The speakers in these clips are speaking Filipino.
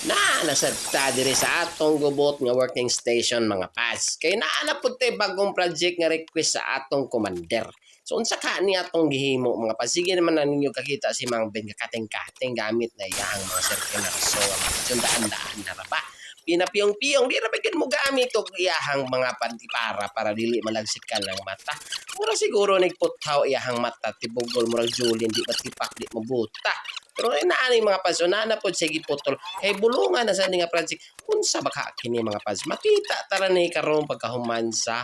nasagta diri sa atong gubot nga working station mga pads. Kay naana pud tay bagong project nga request sa atong commander. So unsa ka ni atong gihimo mga pads? Sige naman na ninyo kakita si Mang Ben kating-kating gamit na iyang mga circular so ang daan-daan na ra ba. Pinapiyong-piyong di ra bagid mo gamit og iyahang mga para dili malagsit ka ng mata. Mura siguro nagputhaw iyahang mata tibugol murag Julien di matipak di mabuta. Pero inaani mga pads, na pod sa giputol. Kay bulungan na sa nga project. Unsa ba ka kini mga pads? Makita tara ni karon pagkahuman sa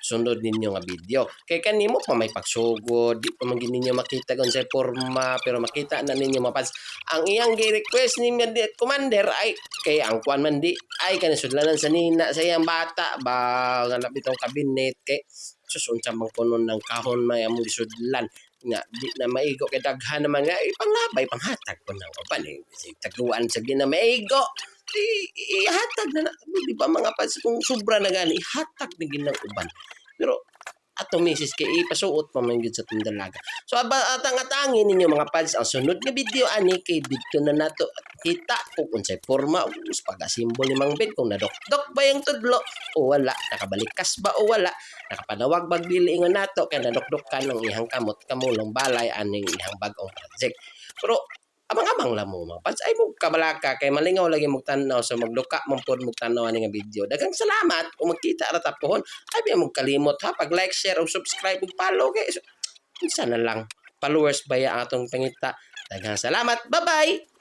sundod ninyo nga video. Kay kanimo pa may pagsugod, di pa man ninyo makita kung sa forma, pero makita na ninyo mga pads. Ang iyang gi-request ninyo di commander ay kay ang kuan man di ay kanasudlanan sa nina sa iyang bata ba nga bitong kabinet kay susunsa man kunon ng kahon may among gisudlan nga di na maigo kay daghan naman nga ipanglabay panghatag ko ng uban taguan sa ginamaigo ihatag na di ba mga pads kung sobra na gani ihatag na ginang uban pero ato misis kay ipasuot pa man gyud sa tindalaga so atang-atangin ninyo mga pads ang sunod nga video ani kay dito na nato kita kung unsay forma ug pagasimbol ni Mang Ben kung nadokdok ba yung tudlo o wala nakabalikas ba o wala nakapanawag bagbili nga nato kay nadokdokan ng ihang kamot kamulong balay aning ihang bag-ong project pero abang-abang lang mo mga pads ay mo kabalaka kay malingaw lagi mo tanaw so magduka man pod mo tanaw ani nga video daghang salamat kung magkita ra ta pohon ay mo kalimot ha pag like share ug subscribe ug follow kay isa na lang followers baya atong pangita daghang salamat bye bye.